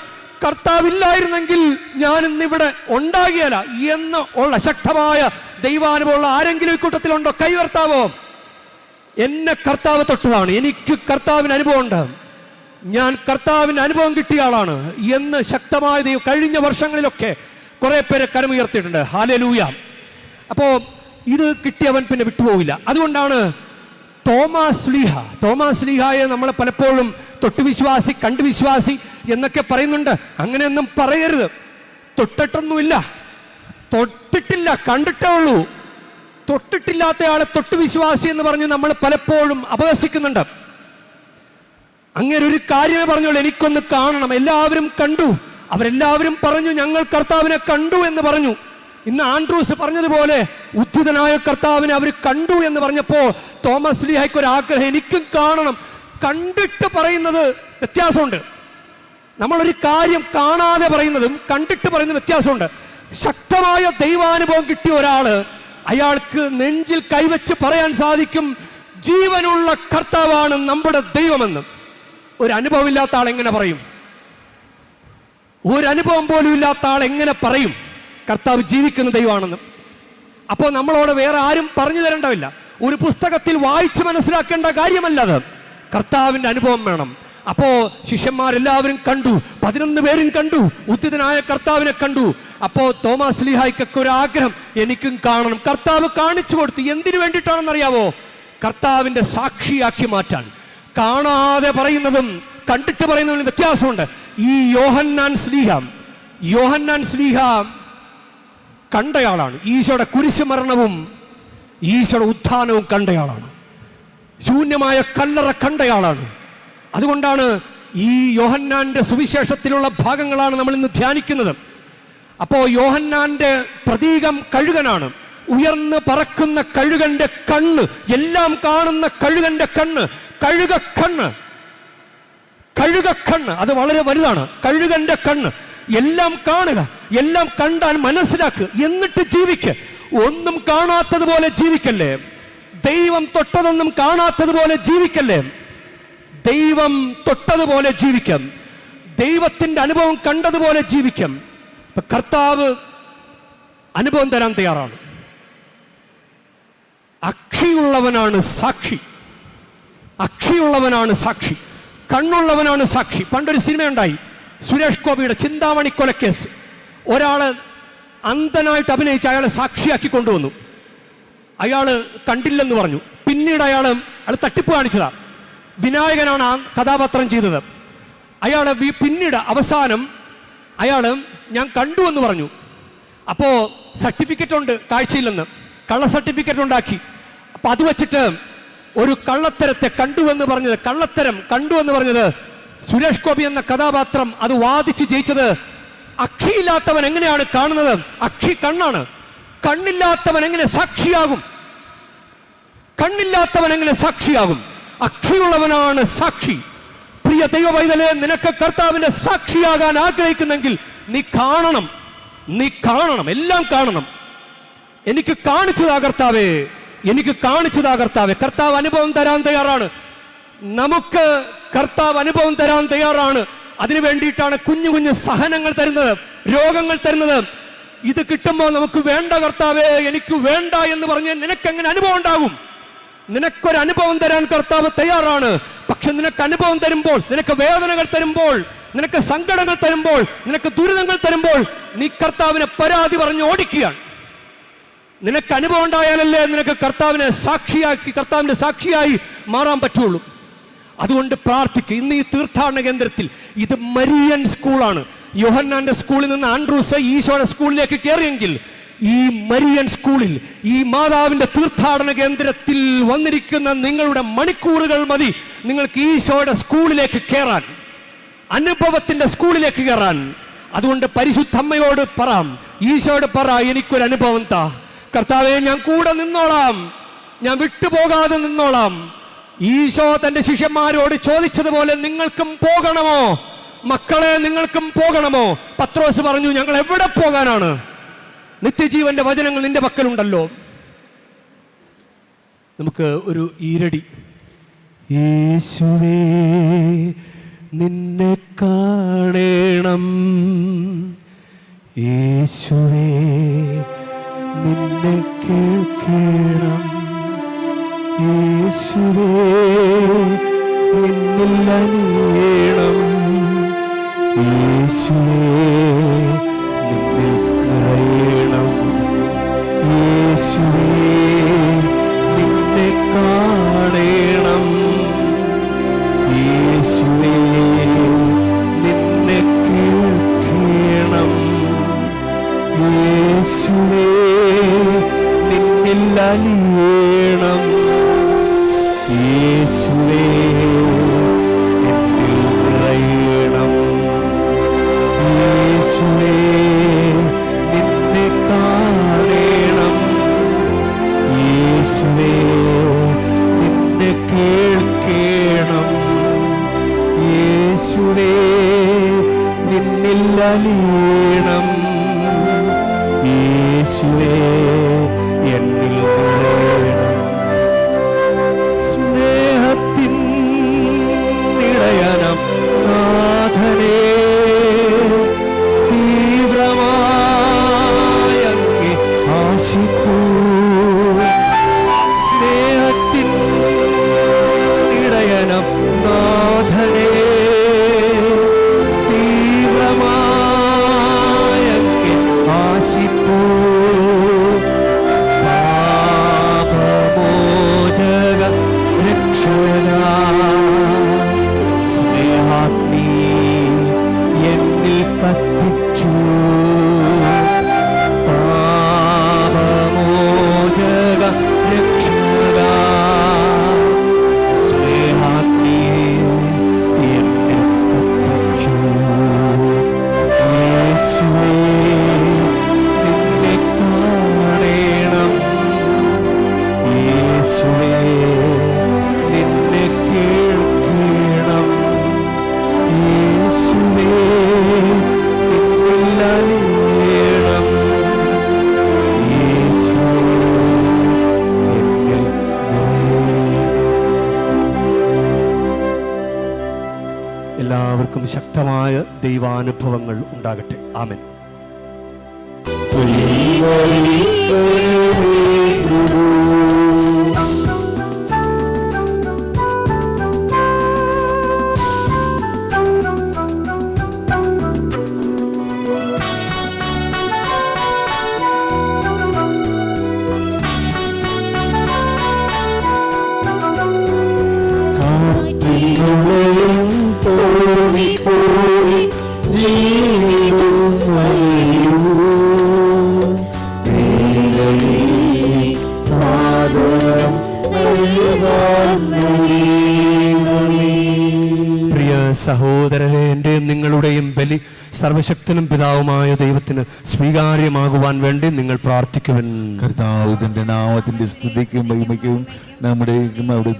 കർത്താവില്ലായിരുന്നെങ്കിൽ ഞാൻ ഇന്നിവിടെ ഉണ്ടാകിയല്ല എന്ന് ഉള്ള ശക്തമായ ദൈവാനുഭവമുള്ള ആരെങ്കിലും ഈ കൂട്ടത്തിലുണ്ടോ? കൈവർത്താവോ? എന്നെ കർത്താവ് തൊട്ടതാണ്, എനിക്ക് കർത്താവിന് അനുഭവമുണ്ട്, ഞാൻ കർത്താവിന് അനുഭവം കിട്ടിയ ആളാണ് എന്ന് ശക്തമായ ദൈവം കഴിഞ്ഞ വർഷങ്ങളിലൊക്കെ കുറെ പേരെ കരമുയർത്തിയിട്ടുണ്ട്. ഹല്ലേലൂയ. അപ്പോൾ ഇത് കിട്ടിയവൻ പിന്നെ വിട്ടുപോകില്ല. അതുകൊണ്ടാണ് തോമാസ് ലീഹായെ നമ്മൾ പലപ്പോഴും തൊട്ടുവിശ്വാസി കണ്ടു വിശ്വാസി എന്നൊക്കെ പറയുന്നുണ്ട്. അങ്ങനെയൊന്നും പറയരുത്. തൊട്ടിട്ടൊന്നുമില്ല, തൊട്ടിട്ടില്ല, കണ്ടിട്ടേ ഉള്ളൂ. തൊട്ടിട്ടില്ലാത്ത ആളെ തൊട്ടുവിശ്വാസി എന്ന് പറഞ്ഞ് നമ്മൾ പലപ്പോഴും അപഹസിക്കുന്നുണ്ട്. അങ്ങനെ ഒരു കാര്യമേ പറഞ്ഞോളൂ, എനിക്കൊന്ന് കാണണം. എല്ലാവരും കണ്ടു, അവരെല്ലാവരും പറഞ്ഞു ഞങ്ങൾ കർത്താവിനെ കണ്ടു എന്ന് പറഞ്ഞു. ഇന്ന് ആൻഡ്രൂസ് പറഞ്ഞതുപോലെ ഉദ്ധിതനായ കർത്താവിനെ അവർ കണ്ടു എന്ന് പറഞ്ഞപ്പോൾ തോമസ് ലീഹായ്ക്ക് ഒരു ആഗ്രഹം, എനിക്കും കാണണം. കണ്ടിട്ട് പറയുന്നത് വ്യത്യാസമുണ്ട്. നമ്മളൊരു കാര്യം കാണാതെ പറയുന്നതും കണ്ടിട്ട് പറയുന്നതും വ്യത്യാസമുണ്ട്. ശക്തമായ ദൈവാനുഭവം കിട്ടിയ ഒരാള് അയാൾക്ക് നെഞ്ചിൽ കൈവച്ച് പറയാൻ സാധിക്കും, ജീവനുള്ള കർത്താവാണ് നമ്മുടെ ദൈവമെന്ന്. ഒരു അനുഭവം ഇല്ലാത്ത ആൾ എങ്ങനെ പറയും? ഒരു അനുഭവം പോലും ഇല്ലാത്ത ആൾ എങ്ങനെ പറയും കർത്താവ് ജീവിക്കുന്ന ദൈവമാണെന്ന്? അപ്പോൾ നമ്മളോട് വേറെ ആരും പറഞ്ഞു തരേണ്ടതില്ല. ഒരു പുസ്തകത്തിൽ വായിച്ച് മനസ്സിലാക്കേണ്ട കാര്യമല്ല അത്. കർത്താവിൻ്റെ അനുഭവം വേണം. അപ്പോ ശിഷ്യന്മാരെല്ലാവരും കണ്ടു, 11 പേരും കണ്ടു, ഉദ്ധിതനായ കർത്താവിനെ കണ്ടു. അപ്പോ തോമാസ് ലീഹായ്ക്കൊക്കെ ഒരു ആഗ്രഹം, എനിക്കും കാണണം. കർത്താവ് കാണിച്ചു കൊടുത്തു. എന്തിനു വേണ്ടിയിട്ടാണെന്നറിയാവോ? കർത്താവിന്റെ സാക്ഷിയാക്കി മാറ്റാൻ. കാണാതെ പറയുന്നതും കണ്ടിട്ട് പറയുന്നതും വ്യത്യാസമുണ്ട്. ഈ യോഹന്നാൻ സ്ലീഹ കണ്ടയാളാണ്. ഈശോയുടെ കുരിശുമരണവും ഈശോയുടെ ഉത്ഥാനവും കണ്ടയാളാണ്. ശൂന്യമായ കല്ലറ കണ്ടയാളാണ്. അതുകൊണ്ടാണ് ഈ യോഹന്നാന്റെ സുവിശേഷത്തിലുള്ള ഭാഗങ്ങളാണ് നമ്മൾ ഇന്ന് ധ്യാനിക്കുന്നത്. അപ്പോ യോഹന്നാന്റെ പ്രതീകം കഴുകനാണ്. ഉയർന്ന് പറക്കുന്ന കഴുകന്റെ കണ്ണ്, എല്ലാം കാണുന്ന കഴുകന്റെ കണ്ണ്, കഴുകക്കണ്ണ്, അത് വളരെ വലുതാണ്. കഴുകന്റെ കണ്ണ്, എല്ലാം കാണുക, എല്ലാം കണ്ടാൽ മനസ്സിലാക്കുക, എന്നിട്ട് ജീവിക്കുക. ഒന്നും കാണാത്തതുപോലെ ജീവിക്കല്ലേ. ദൈവം തൊട്ടതൊന്നും കാണാത്തതുപോലെ ജീവിക്കല്ലേ. ദൈവം തൊട്ടതുപോലെ ജീവിക്കാം. ദൈവത്തിന്റെ അനുഭവം കണ്ടതുപോലെ ജീവിക്കാം. ഇപ്പൊ കർത്താവ് അനുഭവം തരാൻ തയ്യാറാണ്. അക്ഷിയുള്ളവനാണ് സാക്ഷി, കണ്ണുള്ളവനാണ് സാക്ഷി. പണ്ടൊരു സിനിമയുണ്ടായി, സുരേഷ് ഗോപിയുടെ ചിന്താമണി കൊലക്കേസ്. ഒരാള് അന്ധനായിട്ട് അഭിനയിച്ച് അയാളെ സാക്ഷിയാക്കി കൊണ്ടുവന്നു. അയാള് കണ്ടില്ലെന്ന് പറഞ്ഞു. പിന്നീട് അയാൾ തട്ടിപ്പ് കാണിച്ചതാ. വിനായകനാണ് ആ കഥാപാത്രം ചെയ്തത്. അയാള് പിന്നീട് അവസാനം അയാള് ഞാൻ കണ്ടു എന്ന് പറഞ്ഞു. അപ്പോ സർട്ടിഫിക്കറ്റ് ഉണ്ട്, കാഴ്ചയില്ലെന്ന്, കള്ള സർട്ടിഫിക്കറ്റ് ഉണ്ടാക്കി. അപ്പൊ അത് വെച്ചിട്ട് ഒരു കള്ളത്തരത്തെ കണ്ടു എന്ന് പറഞ്ഞത് സുരേഷ് ഗോപി എന്ന കഥാപാത്രം അത് വാദിച്ച് ജയിച്ചത്. അക്ഷിയില്ലാത്തവൻ എങ്ങനെയാണ് കാണുന്നത്? അക്ഷി കണ്ണാണ്. കണ്ണില്ലാത്തവൻ എങ്ങനെ സാക്ഷിയാകും? അക്ഷിയുള്ളവനാണ് സാക്ഷി. പ്രിയ ദൈവ പൈതലേ, നിനക്ക് കർത്താവിന്റെ സാക്ഷിയാകാൻ ആഗ്രഹിക്കുന്നെങ്കിൽ നീ കാണണം, എല്ലാം കാണണം. എനിക്ക് കാണിച്ചതാ കർത്താവേ. കർത്താവ് അനുഭവം തരാൻ തയ്യാറാണ്. നമുക്ക് കർത്താവ് അനുഭവം തരാൻ തയ്യാറാണ്. അതിനു വേണ്ടിയിട്ടാണ് കുഞ്ഞു കുഞ്ഞു സഹനങ്ങൾ തരുന്നത്, രോഗങ്ങൾ തരുന്നത്. ഇത് കിട്ടുമ്പോൾ നമുക്ക് വേണ്ട കർത്താവേ, എനിക്ക് വേണ്ട എന്ന് പറഞ്ഞ് നിനക്കെങ്ങനെ അനുഭവം ഉണ്ടാകും? നിനക്കൊരു അനുഭവം തരാൻ കർത്താവ് തയ്യാറാണ്. പക്ഷെ നിനക്ക് അനുഭവം തരുമ്പോൾ, നിനക്ക് വേദനകൾ തരുമ്പോൾ, നിനക്ക് സങ്കടങ്ങൾ തരുമ്പോൾ, നിനക്ക് ദുരിതങ്ങൾ തരുമ്പോൾ നീ കർത്താവിനെ പരാതി പറഞ്ഞ് ഓടിക്കുകയാണ്. നിനക്ക് അനുഭവം ഉണ്ടായാലല്ലേ നിനക്ക് കർത്താവിന്റെ സാക്ഷിയായി മാറാൻ പറ്റുള്ളൂ. അതുകൊണ്ട് പ്രാർത്ഥിക്കുക. ഇന്ന് ഈ തീർത്ഥാടന കേന്ദ്രത്തിൽ, ഇത് മരിയൻ സ്കൂളാണ്. യോഹന്നാന്റെ സ്കൂളിൽ നിന്ന് ആൻഡ്രൂസ് ഈശോയുടെ സ്കൂളിലേക്ക് കയറിയെങ്കിൽ, ഈ മരിയൻ സ്കൂളിൽ, ഈ മാതാവിന്റെ തീർത്ഥാടന കേന്ദ്രത്തിൽ വന്നിരിക്കുന്ന നിങ്ങളുടെ മണിക്കൂറുകൾ മതി നിങ്ങൾക്ക് ഈശോയുടെ സ്കൂളിലേക്ക് കയറാൻ, അനുഭവത്തിന്റെ സ്കൂളിലേക്ക് കയറാൻ. അതുകൊണ്ട് പരിശുദ്ധമ്മയോട് ഈശോയോട് പറ, എനിക്കൊരു അനുഭവം താ കർത്താവേ, ഞാൻ കൂടെ നിന്നോളാം, ഞാൻ വിട്ടുപോകാതെ നിന്നോളാം. ഈശോ തന്റെ ശിഷ്യന്മാരോട് ചോദിച്ചതുപോലെ നിങ്ങൾക്കും പോകണമോ മക്കളെ, നിങ്ങൾക്കും പോകണമോ? പത്രോസ് പറഞ്ഞു, ഞങ്ങൾ എവിടെ പോകാനാണ്? നിത്യജീവന്റെ വചനങ്ങൾ നിന്റെ പക്കലുണ്ടല്ലോ. നമുക്ക് ഒരു ഈരടി. യേശുവേ നിന്നെ കാണണം, യേശുവേ നിന്നെ കേൾക്കണം, യേശുവേ നിന്നിൽ അലിയണം, യേശുവേ നിന്നിൽ നിറയണം, യേശുവേ നിന്നെ കാണണം, യേശുവേ നിന്നെ കേൾക്കണം, യേശുവേ നിന്നിൽ അലിയണം, യേശുവേ എന്നിൽ നിറയണം, യേശുവേ നിന്നെ കാണണം, യേശുവേ നിന്നെ കേൾക്കണം, യേശുവേ നിന്നിൽ അലിയണം, യേശുവേ എന്നിൽ നിറയണം. സ്നേഹത്തിൻ നിറയണം നാഥനേ, തീവ്രമായ അങ്ങേ ആശിപ്പൂ. സ്നേഹത്തിൻ നിറയണം നാഥനേ, എല്ലാവർക്കും ശക്തമായ ദൈവാനുഭവങ്ങൾ ഉണ്ടാകട്ടെ. ആമേൻ. പ്രിയ സഹോദരരെ, എൻ്റെയും നിങ്ങളുടെയും ബലി സർവശക്തനും പിതാവുമായ ദൈവത്തിന് സ്വീകാര്യമാകുവാൻ വേണ്ടി നിങ്ങൾ പ്രാർത്ഥിക്കുവൻ. കർത്താവിന്റെ നാമത്തിന്റെ സ്തുതിക്കും മഹിമയ്ക്കും നമ്മുടെ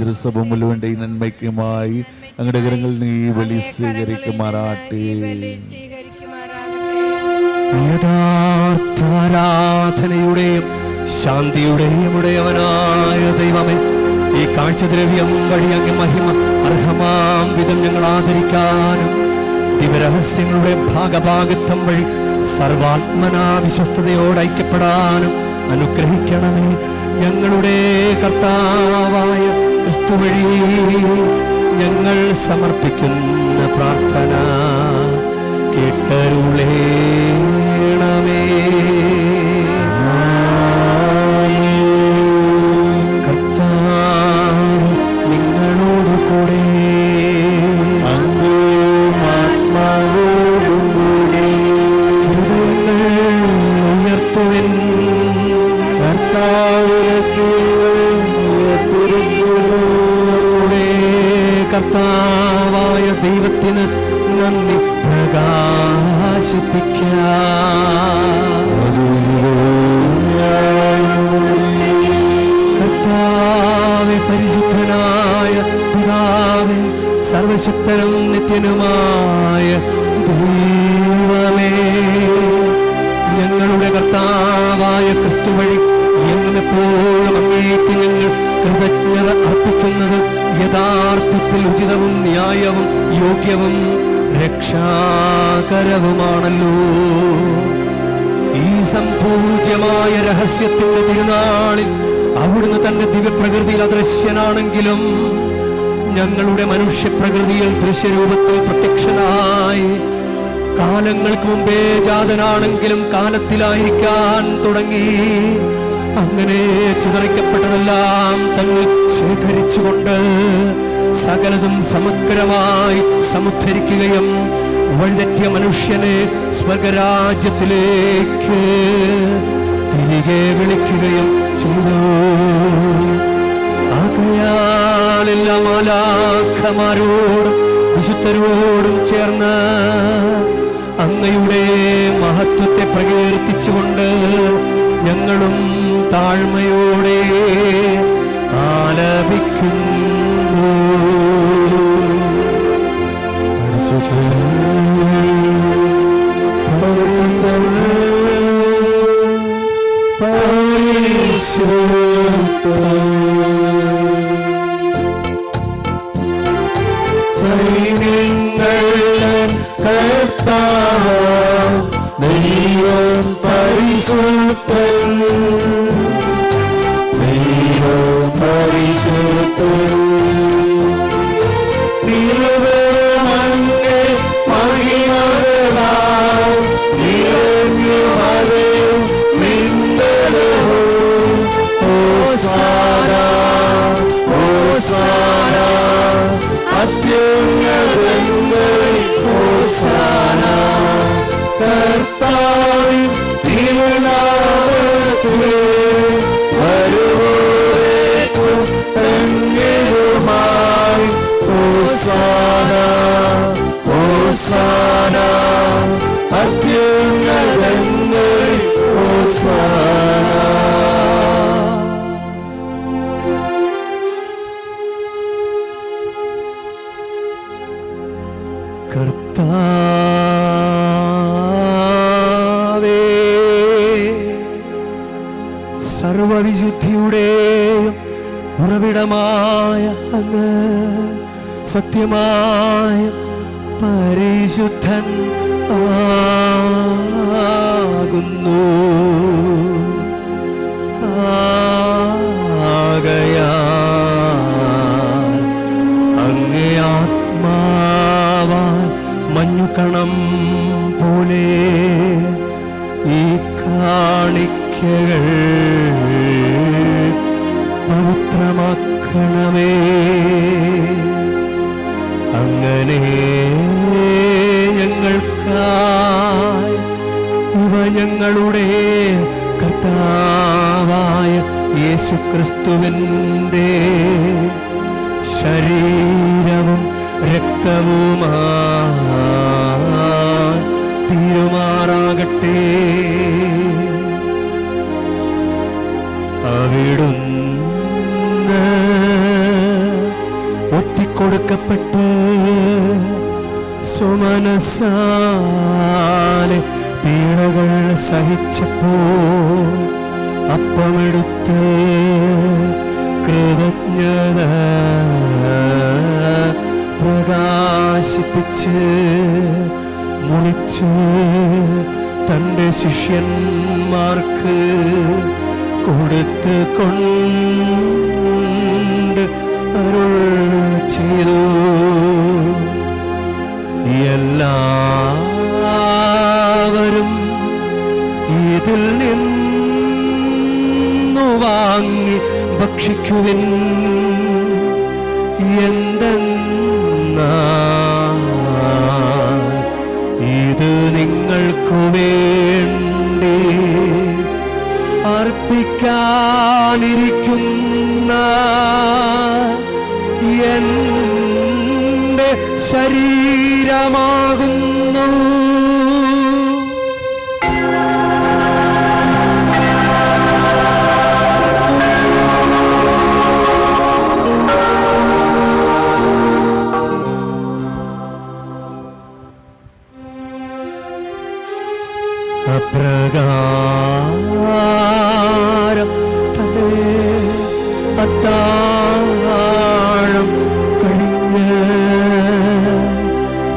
തിരുസഭ മുഴുവന്റെ നന്മയ്ക്കുമായി അങ്ങയുടെ കരങ്ങളിൽ നീ ബലി സ്വീകരിക്കുമാറാട്ടെ. യഥാർത്ഥ ആരാധനയുടെയും ശാന്തിയുടെയും ഉടയവനായ ദൈവമേ, ഈ കാഴ്ചദ്രവ്യം വഴി അങ്ങ് മഹിമ അർഹമാം വിധം ഞങ്ങൾ ആദരിക്കാനും ദിവരഹസ്യങ്ങളുടെ ഭാഗഭാഗത്വം വഴി സർവാത്മനാ വിശ്വസ്തയോട് ഐക്യപ്പെടാനും അനുഗ്രഹിക്കണമേ. ഞങ്ങളുടെ കർത്താവായ ക്രിസ്തു വഴി ഞങ്ങൾ സമർപ്പിക്കുന്ന പ്രാർത്ഥന കേട്ടരുളേണമേ. കർത്താവ് നിങ്ങളോട് കൂടെ ഹൃദയങ്ങൾ ഉയർത്തുവിൻ. കർത്താവായ ദൈവത്തിന് നന്ദി പ്രകാശിപ്പിക്കാം. കർത്താവേ, പരിശുദ്ധനായ പിതാവേ, സർവശക്തനും നിത്യനുമായ ദൈവമേ, ഞങ്ങളുടെ കർത്താവായ ക്രിസ്തു വഴി എന്നും എപ്പോഴും അങ്ങേക്ക് ഞങ്ങൾ കൃതജ്ഞത അർപ്പിക്കുന്നത് യഥാർത്ഥത്തിൽ ഉചിതവും ന്യായവും യോഗ്യവും രക്ഷാകരവുമാണല്ലോ. ഈ സംപൂജ്യമായ രഹസ്യത്തിന്റെ തിരുനാളിൽ അവിടുന്ന് തന്റെ ദിവ്യപ്രകൃതിയിൽ അദൃശ്യനാണെങ്കിലും ഞങ്ങളുടെ മനുഷ്യപ്രകൃതിയിൽ ദൃശ്യരൂപത്തിൽ പ്രത്യക്ഷനായി കാലങ്ങൾക്ക് മുമ്പേ ജാതനാണെങ്കിലും കാലത്തിലായിരിക്കാൻ തുടങ്ങി. അങ്ങനെ ചിതറിക്കപ്പെട്ടതെല്ലാം തങ്ങൾ ശേഖരിച്ചുകൊണ്ട് സകലതും സമഗ്രമായി സമുദ്ധരിക്കുകയും വഴിതെറ്റിയ മനുഷ്യനെ സ്വർഗരാജ്യത്തിലേക്ക് തിരികെ വിളിക്കുകയും ചെയ്തു. ആകയാൽ എല്ലാ മാലാഖമാരോടും വിശുദ്ധരോടും ചേർന്ന് അങ്ങയുടെ മഹത്വത്തെ പ്രകീർത്തിച്ചുകൊണ്ട് ഞങ്ങളും താഴ്മയോടെ ആലപിക്കുന്നു. ദൈവം പരിശുദ്ധൻ, ദൈവം പരിശുദ്ധൻ. തിരുവമങ്ങേ മഹിമകളാൽ നിറഞ്ഞുവരും മിന്നലും. ഹോസാന ഹോസാന അത്യുന്നതങ്ങളിൽ ഹോസാന. കർത്താവിൻ തിരുനാമത്തിൽ വരുവോരേക്കും ധന്യരുമായി. ഹോസാന ഹോസാന അത്യുന്നതങ്ങളിൽ ഹോസാന. കർത്താവേ, സർവവിശുദ്ധിയുടെയും ഉറവിടമായ അങ്ങ് സത്യമായ പരിശുദ്ധൻ ആകുന്നു. ആകയാൽ അങ്ങേ ആത്മാവാൽ മഞ്ഞുകണം പോലെ ഈ കാണിക്കകൾ പവിത്രമാക്കണമേ. അങ്ങനെ ഞങ്ങൾക്കായി ഇവ ഞങ്ങളുടെ കർത്താവായ യേശുക്രിസ്തുവിൻ്റെ ശരീരവും രക്തവുമായി തീരുമാറാകട്ടെ. അവിടുന്ന് ഒറ്റിക്കൊടുക്കപ്പെട്ട് സുമനസാലെ പീഡകൾ സഹിച്ചപ്പോൾ അപ്പമെടുത്ത് കൃതജ്ഞത പ്രകാശിപ്പിച്ച് മുറിച്ച് തൻ്റെ ശിഷ്യന്മാർക്ക് കൊടുത്ത് കൊണ്ട് അരുൾ ചെയ്തു. എല്ലാവരും ഇതിൽ നിന്നു വാങ്ങി ഭക്ഷിക്കുവിൻ. എന്തെന്നാൽ ഇത് നിങ്ങൾക്കു വേണ്ടി അർപ്പിക്കാനിരിക്കുന്ന എൻ്റെ ശരീരമാകുന്നു. അപ്രകാരം തന്നെ അത്താഴം കഴിഞ്ഞ്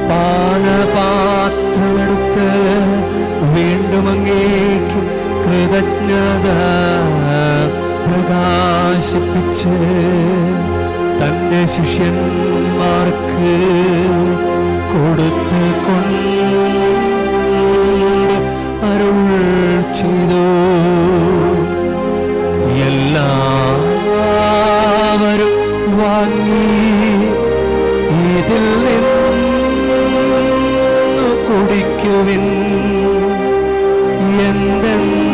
പാനപാത്രമെടുത്ത് വീണ്ടും അങ്ങേക്ക് കൃതജ്ഞത പ്രകാശിപ്പിച്ച് തൻ്റെ ശിഷ്യന്മാർക്ക് കൊടുത്ത് അരുൾ ചെയ്തു. എല്ലാവരും വാങ്ങി ഇതിൽ നിന്ന് കുടിക്കുവിൻ. എന്തെന്നാൽ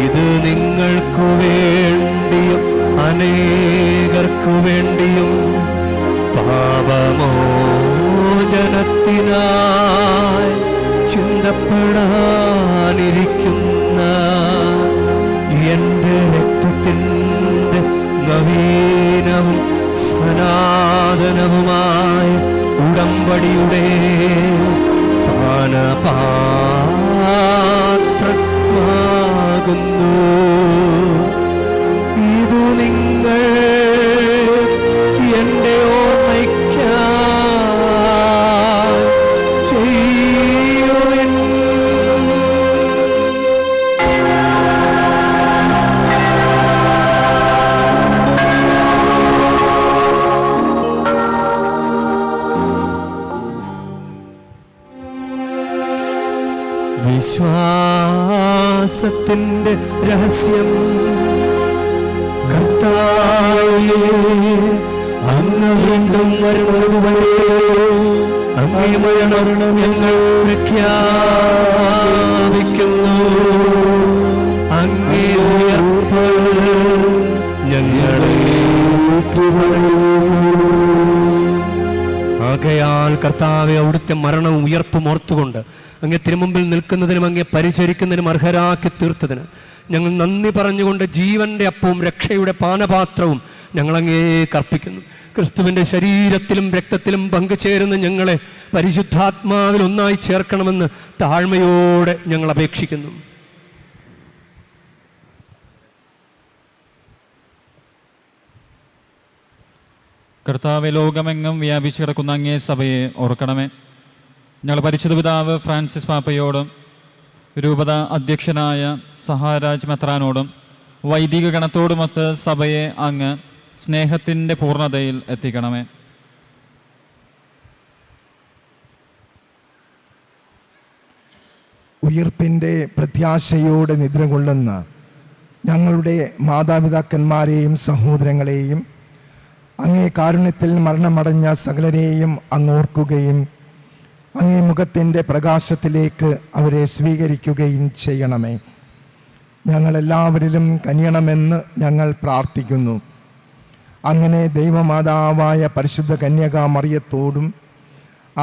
ഇത് നിങ്ങൾക്കു വേണ്ടിയും അനേകർക്കു വേണ്ടിയും പാപമോചനത്തിനായി ചിന്തപ്പെടാനിരിക്കുന്ന എൻ്റെ രക്തത്തിൻ്റെ നവീനവും സനാതനവുമായ ഉടമ്പടിയുടെ പാനപാത്രമാകുന്നു. ഇതു നിങ്ങൾ എൻ്റെ ഓർമ്മയ്ക്കായി ചെയ്യുവിൻ. വിശ്വാസത്തിൻ്റെ രഹസ്യം. കർത്താവേ, അങ്ങ് വീണ്ടും വരുന്നതുവരെ അങ്ങേ മരണം ഞങ്ങൾ പ്രഖ്യാപിക്കുന്നു. അങ്ങേ ഉയർപ്പ് ഞങ്ങളെ ആകയാൽ കർത്താവെ, അവിടുത്തെ മരണവും ഉയർപ്പും ഓർത്തുകൊണ്ട് അങ്ങേ തിരുമുമ്പിൽ നിൽക്കുന്നതിനും അങ്ങേ പരിചരിക്കുന്നതിനും അർഹരാക്കി തീർത്തതിന് ഞങ്ങൾ നന്ദി പറഞ്ഞുകൊണ്ട് ജീവന്റെ അപ്പവും രക്ഷയുടെ പാനപാത്രവും ഞങ്ങൾ അങ്ങേക്ക് അർപ്പിക്കുന്നു. ക്രിസ്തുവിൻ്റെ ശരീരത്തിലും രക്തത്തിലും പങ്കുചേരുന്ന ഞങ്ങളെ പരിശുദ്ധാത്മാവിൽ ഒന്നായി ചേർക്കണമെന്ന് താഴ്മയോടെ ഞങ്ങൾ അപേക്ഷിക്കുന്നു. കർത്താവെ, ലോകമെങ്ങും വ്യാപിച്ചു കിടക്കുന്ന അങ്ങേ സഭയെ ഓർക്കണമേ. ഞങ്ങൾ പരിശുദ്ധ പിതാവ് ഫ്രാൻസിസ് പാപ്പയോടും രൂപത അധ്യക്ഷനായ സഹാരാജ് മെത്രാനോടും വൈദിക ഗണത്തോടുമൊത്ത് സഭയെ അങ്ങ് സ്നേഹത്തിൻ്റെ പൂർണ്ണതയിൽ എത്തിക്കണമേ. ഉയിർപ്പിൻ്റെ പ്രത്യാശയോടെ നിദ്ര കൊള്ളുന്ന ഞങ്ങളുടെ മാതാപിതാക്കന്മാരെയും സഹോദരങ്ങളെയും അങ്ങേ കാരുണ്യത്തിൽ മരണമടഞ്ഞ സകലരെയും അങ്ങോർക്കുകയും അങ്ങേ മുഖത്തിൻ്റെ പ്രകാശത്തിലേക്ക് അവരെ സ്വീകരിക്കുകയും ചെയ്യണമേ. ഞങ്ങളെല്ലാവരിലും കനിയണമെന്ന് ഞങ്ങൾ പ്രാർത്ഥിക്കുന്നു. അങ്ങനെ ദൈവമാതാവായ പരിശുദ്ധ കന്യകാ മറിയത്തോടും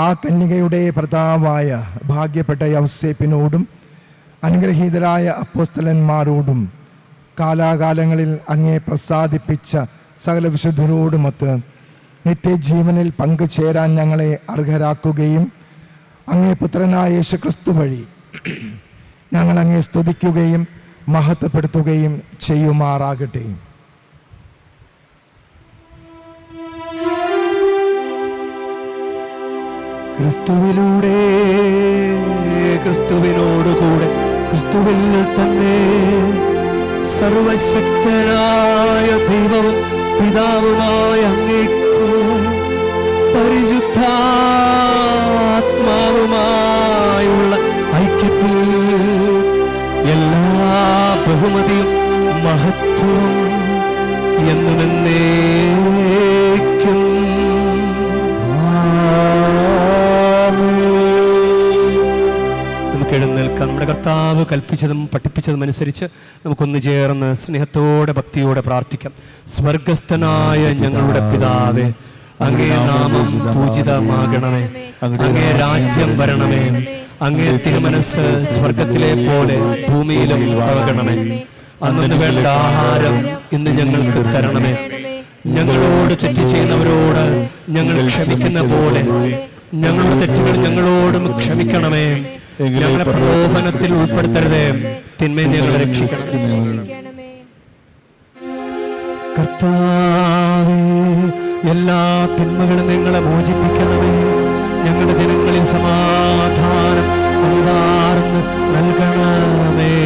ആ കന്യകയുടെ ഭർത്താവായ ഭാഗ്യപ്പെട്ട യൗസേപ്പിനോടും അനുഗ്രഹീതരായ അപ്പോസ്തലന്മാരോടും കാലാകാലങ്ങളിൽ അങ്ങേ പ്രസാദിപ്പിച്ച സകല വിശുദ്ധരോടുമൊത്ത് നിത്യജീവനിൽ പങ്കുചേരാൻ ഞങ്ങളെ അർഹരാക്കുകയും അങ്ങേ പുത്രനായ യേശുക്രിസ്തു വഴി ഞങ്ങൾ അങ്ങേ സ്തുതിക്കുകയും മഹത്വപ്പെടുത്തുകയും ചെയ്യുമാറാകട്ടെ. ക്രിസ്തുവിലൂടെ, ക്രിസ്തുവിനോടുകൂടെ, ക്രിസ്തുവിൽ തന്നെ സർവശക്തനായ ദൈവവും പിതാവുമായ അങ്ങേക്ക് പരിശുദ്ധാത്മാവുമായുള്ള ഐക്യത്തിൽ എല്ലാ ബഹുമതിയും മഹത്വവും എന്നുമെന്നേക്കും നമുക്ക് എഴുന്നേൽക്കാം. നമ്മുടെ കർത്താവ് കൽപ്പിച്ചതും പഠിപ്പിച്ചതും അനുസരിച്ച് നമുക്കൊന്ന് ചേർന്ന് സ്നേഹത്തോടെ ഭക്തിയോടെ പ്രാർത്ഥിക്കാം. സ്വർഗസ്ഥനായ ഞങ്ങളുടെ പിതാവേ, അങ്ങേ നാമം പൂജിതമാകണമേ, അങ്ങേ രാജ്യം വരണമേ, അങ്ങേ തിരുമനസ് സ്വർഗത്തിലെ പോലെ ഭൂമിയിലും ആകണമേ. അന്നു വേണ്ട ആഹാരം ഇന്ന് ഞങ്ങൾക്ക് തരണമേ. ഞങ്ങളോട് തെറ്റ് ചെയ്യുന്നവരോട് ഞങ്ങൾ ക്ഷമിക്കുന്ന പോലെ ഞങ്ങളുടെ തെറ്റുകൾ ഞങ്ങളോടും ക്ഷമിക്കണമേ. ഞങ്ങളെ പ്രലോഭനത്തിൽ ഉൾപ്പെടുത്തരുതേ, തിന്മയെ ഞങ്ങളെ രക്ഷിക്കണമേ. കർത്താവേ, എല്ലാ തിന്മകളും ഞങ്ങളെ മോചിപ്പിക്കണമേ. ഞങ്ങളുടെ ദിനങ്ങളിൽ സമാധാനം അണിവാർന്ന് നൽകണമേ.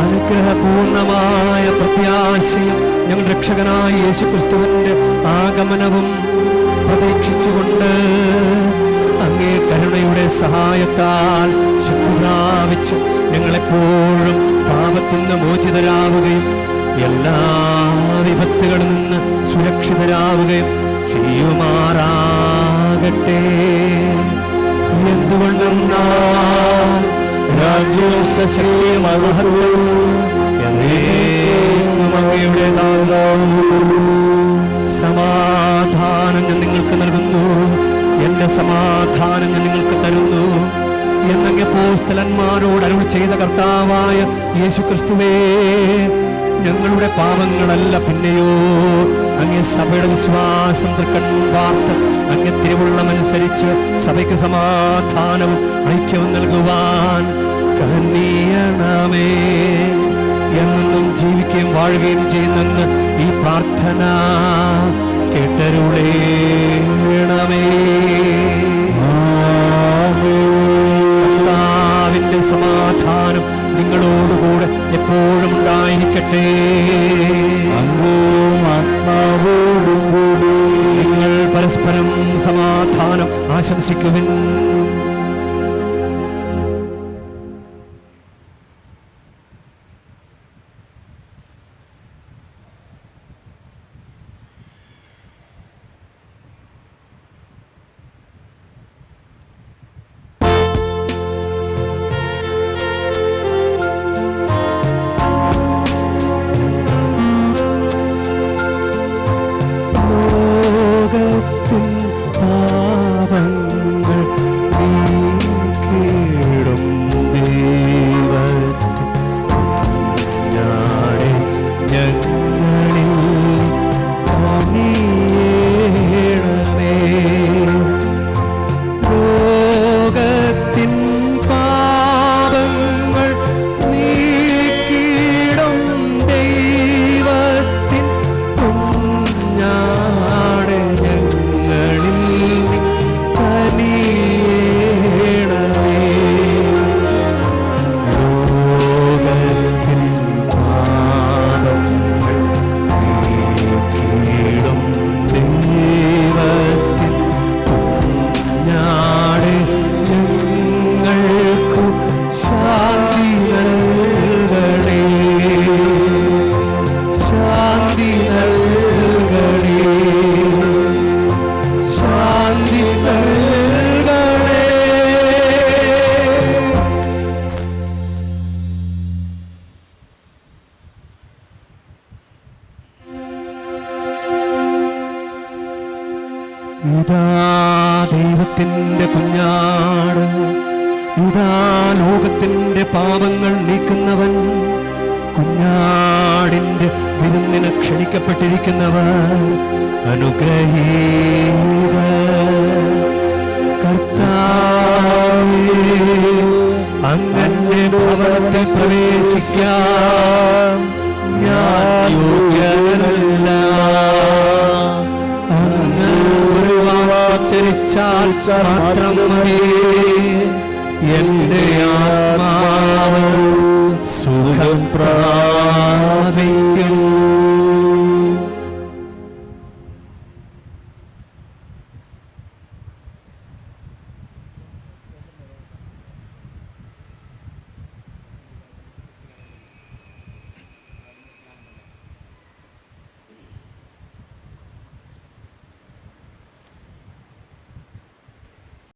അനുഗ്രഹപൂർണമായ പ്രത്യാശയും ഞങ്ങളുടെ രക്ഷകനായ യേശുക്രിസ്തുവിന്റെ ആഗമനവും പ്രതീക്ഷിച്ചുകൊണ്ട് അങ്ങേ കരുണയുടെ സഹായത്താൽ ശക്തി പ്രാപിച്ച് ഞങ്ങളെപ്പോഴും പാപത്തിൽ നിന്ന് മോചിതരാവുകയും എല്ലാ വിപത്തുകളിൽ നിന്ന് സുരക്ഷിതരാവുകയും ചെയ്യുമാറാകട്ടെ. എന്തുകൊണ്ടെന്നാൽ രാജ്യവും സശക്തിയും മഹത്വവും എന്നേക്കും അങ്ങയുടേതാകുന്നു. സമാധാനം ഞാൻ നിങ്ങൾക്ക് നൽകുന്നു, എന്റെ സമാധാനം ഞാൻ നിങ്ങൾക്ക് തരുന്നു എന്നങ്ങ് അപ്പോസ്തലന്മാരോട് അരുളി ചെയ്ത കർത്താവായ യേശുക്രിസ്തുവേ, ഞങ്ങളുടെ പാപങ്ങളല്ല പിന്നെയോ അങ്ങേ സഭയുടെ വിശ്വാസം തൃക്കൺ വാർത്ത് അങ്ങേ തിരുവുള്ളമനുസരിച്ച് സഭയ്ക്ക് സമാധാനവും ഐക്യവും നൽകുവാൻ കനിയണമേ. എന്നും ജീവിക്കുകയും വാഴുകയും ചെയ്യുന്നെന്ന് ഈ പ്രാർത്ഥന കേട്ടരുളേണമേ. കർത്താവിന്റെ സമാധാനം നിങ്ങളോടുകൂടെ എപ്പോഴും ഉണ്ടായിരിക്കട്ടെ. നിങ്ങൾ പരസ്പരം സമാധാനം ആശംസിക്കുവിൻ. ഇതാ ദൈവത്തിൻ്റെ കുഞ്ഞാട്, ഇതാ ലോകത്തിൻ്റെ പാപങ്ങൾ നീക്കുന്നവൻ, കുഞ്ഞാടിൻ്റെ വിരുന്നിന് ക്ഷണിക്കപ്പെട്ടിരിക്കുന്നവർ അനുഗ്രഹീത. കർത്താവേ, അങ്ങന്റെ ഭവനത്തിൽ പ്രവേശിക്കാൻ ഞാൻ യോഗ്യനല്ല. അങ്ങ് ഒരു വാക്കുച്ചരിച്ചാൽ മാത്രം മതി, എന്റെ ആത്മാവ് സുഖം പ്രാപിക്കും.